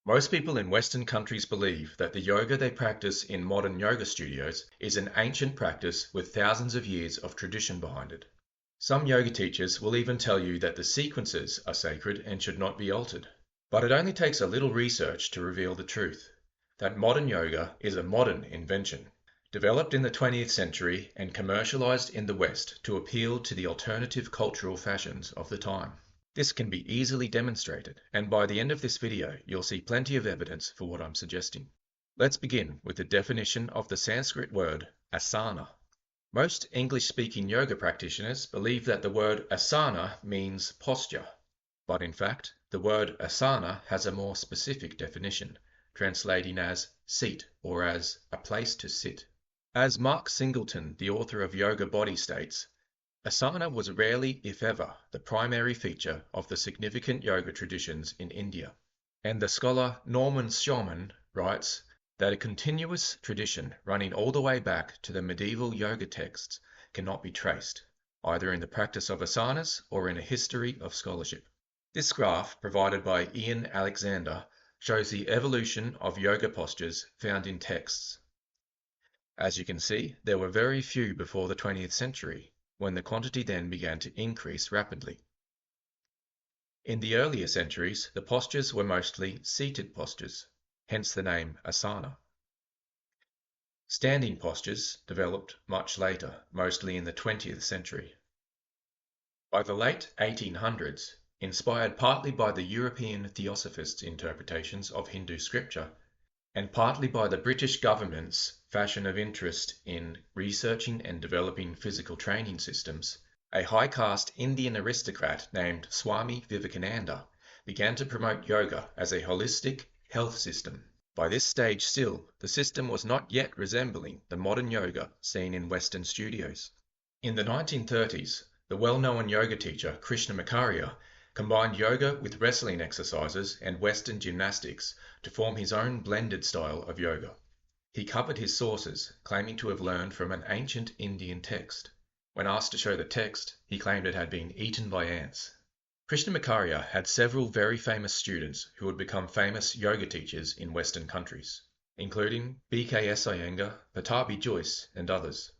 Most people in Western countries believe that the yoga they practice in modern yoga studios is an ancient practice with thousands of years of tradition behind it. Some yoga teachers will even tell you that the sequences are sacred and should not be altered. But it only takes a little research to reveal the truth, that modern yoga is a modern invention, developed in the 20th century and commercialized in the West to appeal to the alternative cultural fashions of the time. This can be easily demonstrated, and by the end of this video, you'll see plenty of evidence for what I'm suggesting. Let's begin with the definition of the Sanskrit word asana. Most English-speaking yoga practitioners believe that the word asana means posture, but in fact, the word asana has a more specific definition, translating as seat or as a place to sit. As Mark Singleton, the author of Yoga Body, states, asana was rarely, if ever, the primary feature of the significant yoga traditions in India. And the scholar Norman Schaumann writes that a continuous tradition running all the way back to the medieval yoga texts cannot be traced, either in the practice of asanas or in a history of scholarship. This graph, provided by Ian Alexander, shows the evolution of yoga postures found in texts. As you can see, there were very few before the 20th century, when the quantity then began to increase rapidly. In the earlier centuries, the postures were mostly seated postures, hence the name asana. Standing postures developed much later, mostly in the 20th century. By the late 1800s, inspired partly by the European Theosophists' interpretations of Hindu scripture, and partly by the British government's fashion of interest in researching and developing physical training systems, a high-caste Indian aristocrat named Swami Vivekananda began to promote yoga as a holistic health system. By this stage still, the system was not yet resembling the modern yoga seen in Western studios. In the 1930s, the well-known yoga teacher Krishnamurti combined yoga with wrestling exercises and Western gymnastics to form his own blended style of yoga. He covered his sources, claiming to have learned from an ancient Indian text. When asked to show the text, he claimed it had been eaten by ants. Krishnamurti had several very famous students who would become famous yoga teachers in Western countries, including B.K.S. Iyengar, Pattabhi Jois, and others.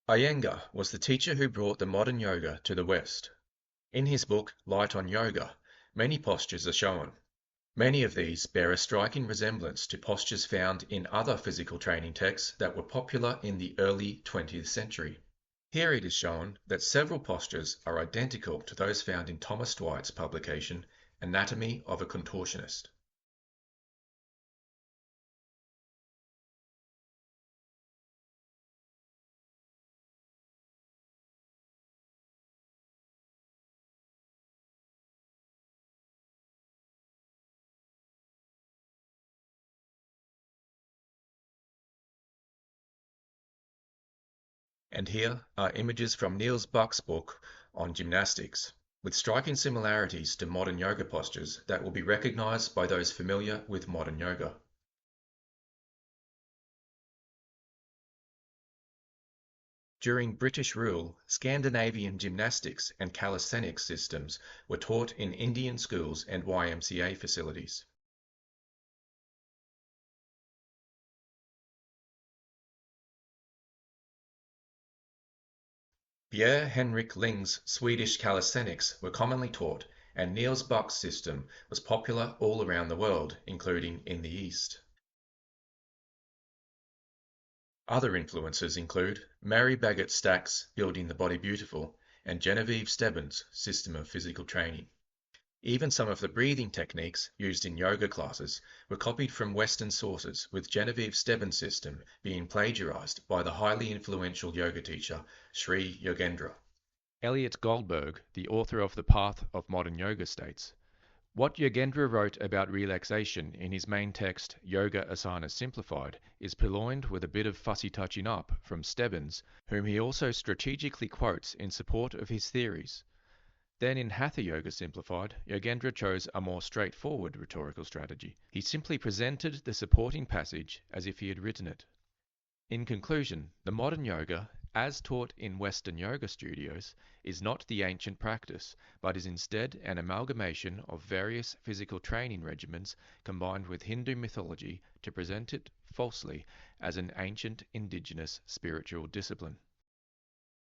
Iyengar was the teacher who brought the modern yoga to the West. In his book, Light on Yoga, many postures are shown. Many of these bear a striking resemblance to postures found in other physical training texts that were popular in the early 20th century. Here it is shown that several postures are identical to those found in Thomas Dwight's publication, Anatomy of a Contortionist. And here are images from Niels Buck's book on gymnastics, with striking similarities to modern yoga postures that will be recognized by those familiar with modern yoga. During British rule, Scandinavian gymnastics and calisthenics systems were taught in Indian schools and YMCA facilities. Pierre Henrik Ling's Swedish calisthenics were commonly taught, and Niels Buck's system was popular all around the world, including in the East. Other influences include Mary Bagot Stack's Building the Body Beautiful and Genevieve Stebbins' system of physical training. Even some of the breathing techniques used in yoga classes were copied from Western sources, with Genevieve Stebbins' system being plagiarized by the highly influential yoga teacher Sri Yogendra. Elliot Goldberg, the author of The Path of Modern Yoga, states, "What Yogendra wrote about relaxation in his main text, Yoga Asana Simplified, is purloined with a bit of fussy touching up from Stebbins, whom he also strategically quotes in support of his theories. Then in Hatha Yoga Simplified, Yogendra chose a more straightforward rhetorical strategy. He simply presented the supporting passage as if he had written it." In conclusion, the modern yoga, as taught in Western yoga studios, is not the ancient practice, but is instead an amalgamation of various physical training regimens combined with Hindu mythology to present it, falsely, as an ancient indigenous spiritual discipline.